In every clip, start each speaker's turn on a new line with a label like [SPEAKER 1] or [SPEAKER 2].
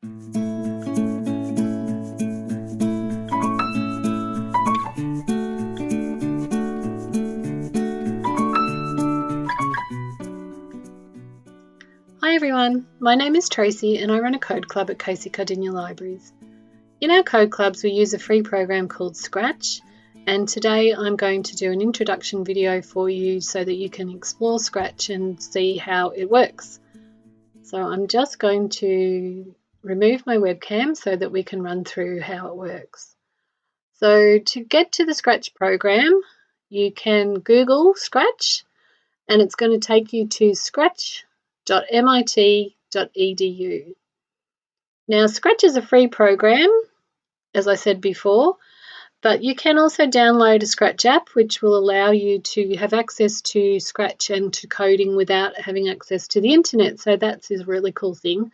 [SPEAKER 1] Hi everyone, my name is Tracy and I run a code club at Casey Cardinia Libraries. In our code clubs we use a free program called Scratch, and today I'm going to do an introduction video for you so that you can explore Scratch and see how it works. So I'm just going to remove my webcam so that we can run through how it works. So to get to the Scratch program, you can Google Scratch and it's going to take you to scratch.mit.edu. Now, Scratch is a free program, as I said before, but you can also download a Scratch app which will allow you to have access to Scratch and to coding without having access to the internet. So that's a really cool thing.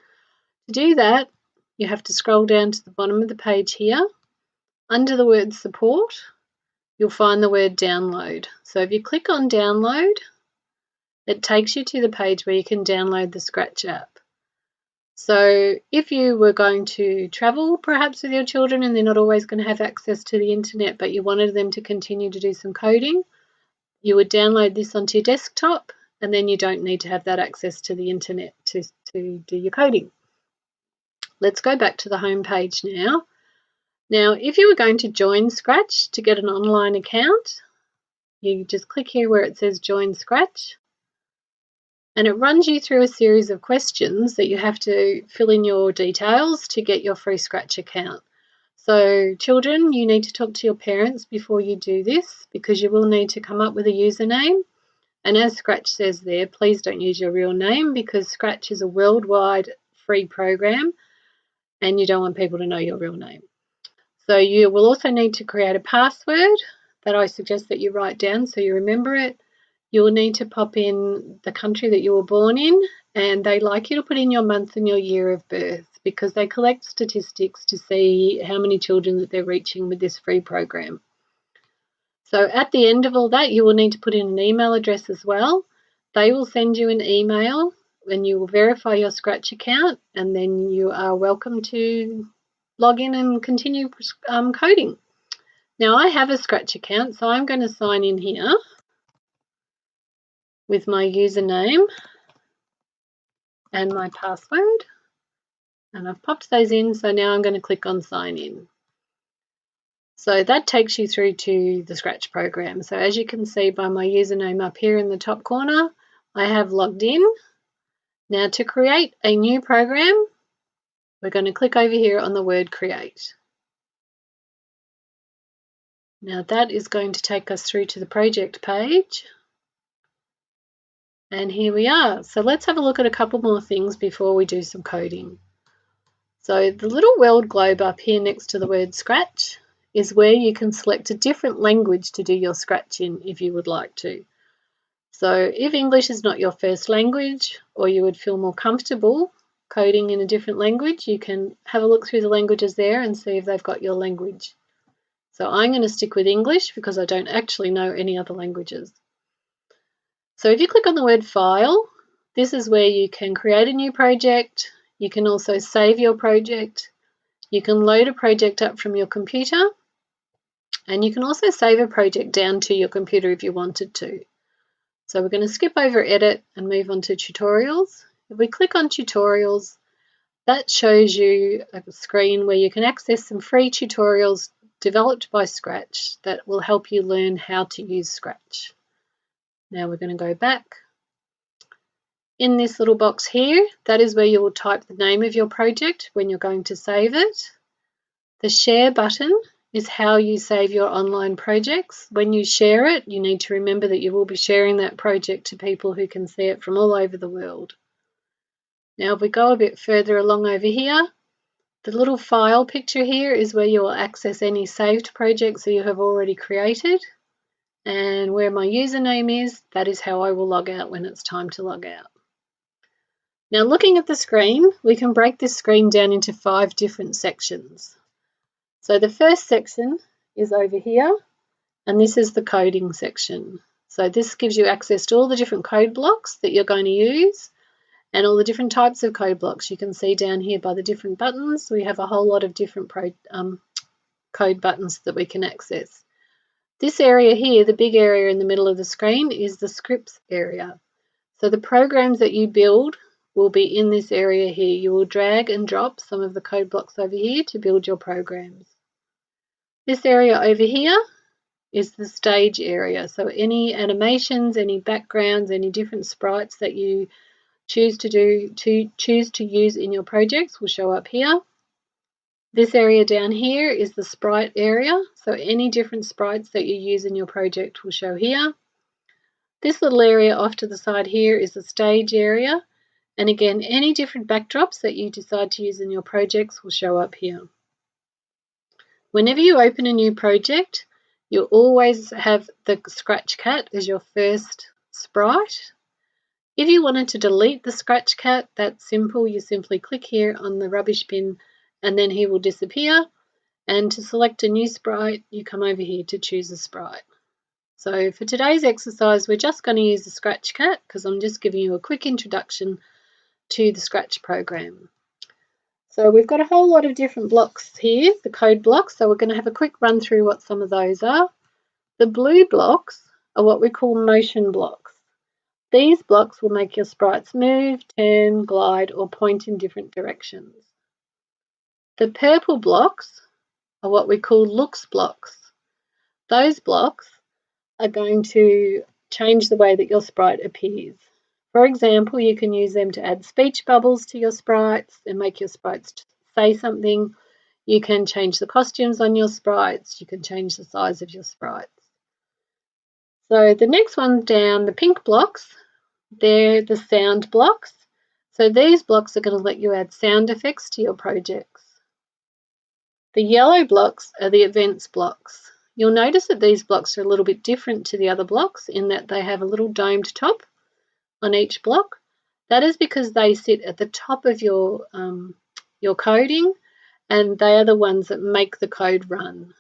[SPEAKER 1] To do that, you have to scroll down to the bottom of the page here. Under the word support, you'll find the word download. So if you click on download, it takes you to the page where you can download the Scratch app. So if you were going to travel perhaps with your children and they're not always going to have access to the internet, but you wanted them to continue to do some coding, you would download this onto your desktop and then you don't need to have that access to the internet to do your coding. Let's go back to the home page now. Now, if you were going to join Scratch to get an online account, you just click here where it says Join Scratch. And it runs you through a series of questions that you have to fill in your details to get your free Scratch account. So children, you need to talk to your parents before you do this because you will need to come up with a username. And as Scratch says there, please don't use your real name because Scratch is a worldwide free program and you don't want people to know your real name. So you will also need to create a password that I suggest that you write down so you remember it. You will need to pop in the country that you were born in, and they like you to put in your month and your year of birth because they collect statistics to see how many children that they're reaching with this free program. So at the end of all that, you will need to put in an email address as well. They will send you an email and you will verify your Scratch account, and then you are welcome to log in and continue coding. Now I have a Scratch account, so I'm going to sign in here with my username and my password, and I've popped those in, so now I'm going to click on sign in. So that takes you through to the Scratch program. So as you can see by my username up here in the top corner, I have logged in. Now to create a new program, we're going to click over here on the word create. Now that is going to take us through to the project page. And here we are. So let's have a look at a couple more things before we do some coding. So the little world globe up here next to the word Scratch is where you can select a different language to do your Scratch in if you would like to. So if English is not your first language, or you would feel more comfortable coding in a different language, you can have a look through the languages there and see if they've got your language. So I'm going to stick with English because I don't actually know any other languages. So if you click on the word file, this is where you can create a new project. You can also save your project. You can load a project up from your computer, and you can also save a project down to your computer if you wanted to. So we're going to skip over edit and move on to tutorials. If we click on tutorials, that shows you a screen where you can access some free tutorials developed by Scratch that will help you learn how to use Scratch. Now we're going to go back. In this little box here, that is where you will type the name of your project when you're going to save it. The share button is how you save your online projects. When you share it, you need to remember that you will be sharing that project to people who can see it from all over the world. Now if we go a bit further along over here, the little file picture here is where you will access any saved projects that you have already created. And where my username is, that is how I will log out when it's time to log out. Now looking at the screen, we can break this screen down into 5 different sections. So the first section is over here, and this is the coding section. So this gives you access to all the different code blocks that you're going to use, and all the different types of code blocks. You can see down here by the different buttons, we have a whole lot of different code buttons that we can access. This area here, the big area in the middle of the screen, is the scripts area. So the programs that you build will be in this area here. You will drag and drop some of the code blocks over here to build your programs. This area over here is the stage area. So any animations, any backgrounds, any different sprites that you choose to use in your projects will show up here. This area down here is the sprite area, so any different sprites that you use in your project will show here. This little area off to the side here is the stage area, and again, any different backdrops that you decide to use in your projects will show up here. Whenever you open a new project, you'll always have the Scratch Cat as your first sprite. If you wanted to delete the Scratch Cat, that's simple. You simply click here on the rubbish bin and then he will disappear. And to select a new sprite, you come over here to choose a sprite. So for today's exercise, we're just going to use the Scratch Cat because I'm just giving you a quick introduction to the Scratch program. So we've got a whole lot of different blocks here, the code blocks. So we're going to have a quick run through what some of those are. The blue blocks are what we call motion blocks. These blocks will make your sprites move, turn, glide, or point in different directions. The purple blocks are what we call looks blocks. Those blocks are going to change the way that your sprite appears. For example, you can use them to add speech bubbles to your sprites and make your sprites say something. You can change the costumes on your sprites. You can change the size of your sprites. So the next one down, the pink blocks, they're the sound blocks. So these blocks are going to let you add sound effects to your projects. The yellow blocks are the events blocks. You'll notice that these blocks are a little bit different to the other blocks in that they have a little domed top on each block. That is because they sit at the top of your coding, and they are the ones that make the code run.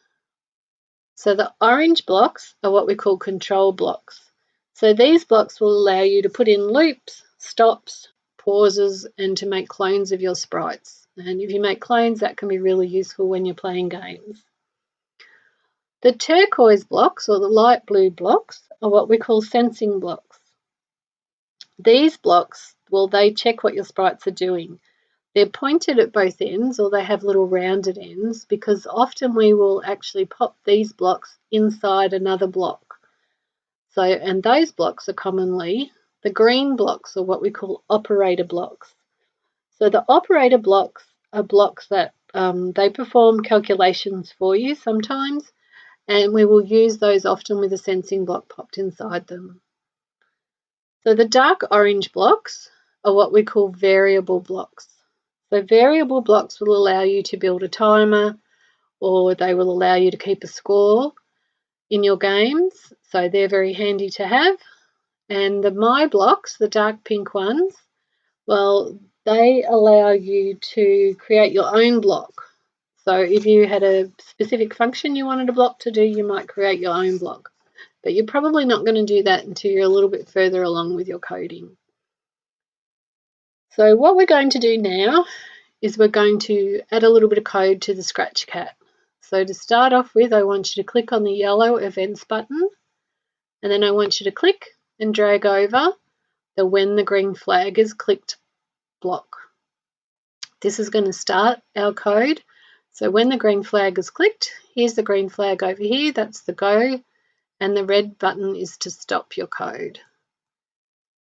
[SPEAKER 1] So the orange blocks are what we call control blocks. So these blocks will allow you to put in loops, stops, pauses, and to make clones of your sprites. And if you make clones, that can be really useful when you're playing games. The turquoise blocks, or the light blue blocks, are what we call sensing blocks. These blocks, well, they check what your sprites are doing. They're pointed at both ends, or they have little rounded ends, because often we will actually pop these blocks inside another block. So, and those blocks are commonly, the green blocks are what we call operator blocks. So the operator blocks are blocks that they perform calculations for you sometimes, and we will use those often with a sensing block popped inside them. So the dark orange blocks are what we call variable blocks. So variable blocks will allow you to build a timer, or they will allow you to keep a score in your games. So they're very handy to have. And the my blocks, the dark pink ones, well, they allow you to create your own block. So if you had a specific function you wanted a block to do, you might create your own block. But you're probably not going to do that until you're a little bit further along with your coding. So what we're going to do now is we're going to add a little bit of code to the Scratch Cat. So to start off with, I want you to click on the yellow events button, and then I want you to click and drag over the when the green flag is clicked block. This is going to start our code. So when the green flag is clicked, here's the green flag over here, that's the go, and the red button is to stop your code.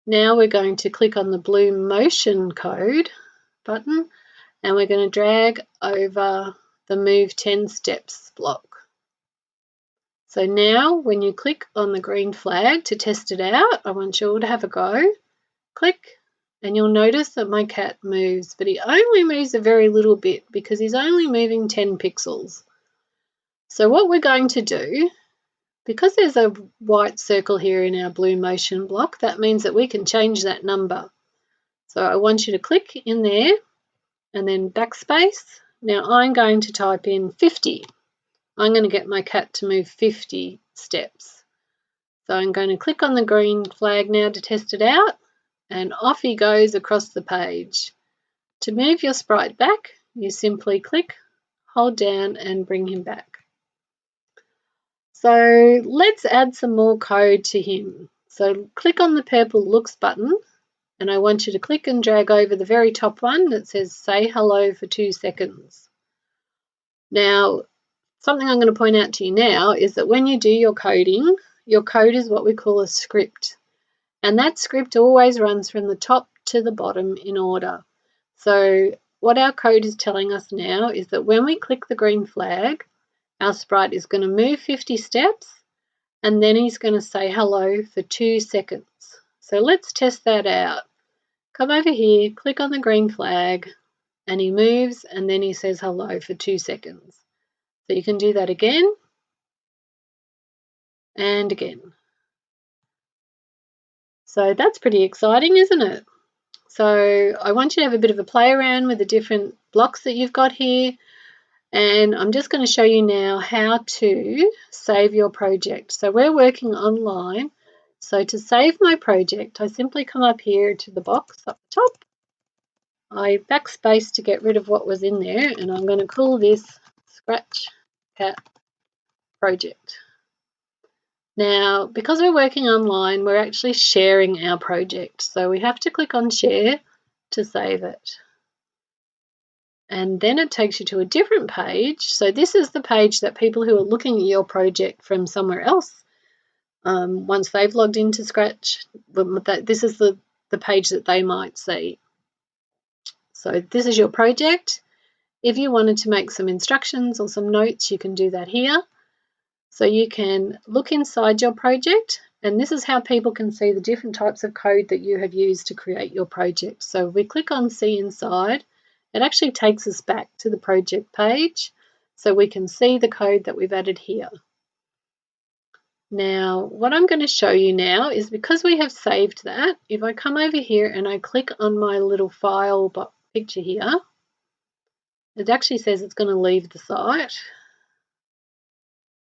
[SPEAKER 1] Now we're going to click on the blue motion code button, and we're going to drag over the move 10 steps block. So now when you click on the green flag to test it out, I want you all to have a go. Click, and you'll notice that my cat moves, but he only moves a very little bit because he's only moving 10 pixels. So what we're going to do, because there's a white circle here in our blue motion block, that means that we can change that number. So I want you to click in there and then backspace. Now I'm going to type in 50. I'm going to get my cat to move 50 steps. So I'm going to click on the green flag now to test it out. and off he goes across the page. To move your sprite back, you simply click, hold down and bring him back. So let's add some more code to him. So click on the purple looks button, and I want you to click and drag over the very top one that says say hello for 2 seconds. Now, something I'm going to point out to you now is that when you do your coding, your code is what we call a script. And that script always runs from the top to the bottom in order. So what our code is telling us now is that when we click the green flag, our sprite is going to move 50 steps, and then he's going to say hello for 2 seconds. So let's test that out. Come over here, click on the green flag, and he moves, and then he says hello for 2 seconds. So you can do that again and again. So that's pretty exciting, isn't it? So I want you to have a bit of a play around with the different blocks that you've got here. And I'm just going to show you now how to save your project. So we're working online. So to save my project, I simply come up here to the box up the top. I backspace to get rid of what was in there, and I'm going to call this Scratch Cat Project. Now, because we're working online, we're actually sharing our project. So we have to click on Share to save it. And then it takes you to a different page. So this is the page that people who are looking at your project from somewhere else, once they've logged into Scratch, this is the page that they might see. So this is your project. If you wanted to make some instructions or some notes, you can do that here. So you can look inside your project, and this is how people can see the different types of code that you have used to create your project. So if we click on See Inside, it actually takes us back to the project page so we can see the code that we've added here. Now, what I'm going to show you now is because we have saved that, if I come over here and I click on my little file picture here, it actually says it's going to leave the site,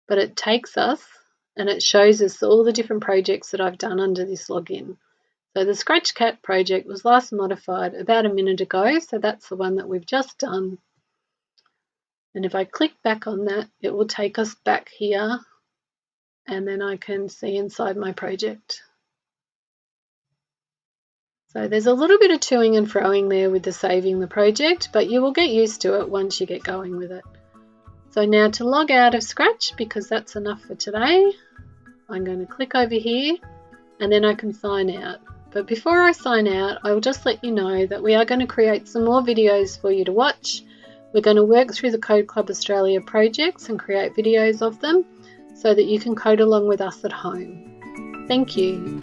[SPEAKER 1] but it takes us and it shows us all the different projects that I've done under this login. So the Scratch Cat project was last modified about a minute ago, so that's the one that we've just done. And if I click back on that, it will take us back here, and then I can see inside my project. So there's a little bit of toing and froing there with the saving the project, but you will get used to it once you get going with it. So now to log out of Scratch, because that's enough for today, I'm going to click over here and then I can sign out. But before I sign out, I will just let you know that we are going to create some more videos for you to watch. We're going to work through the Code Club Australia projects and create videos of them so that you can code along with us at home. Thank you.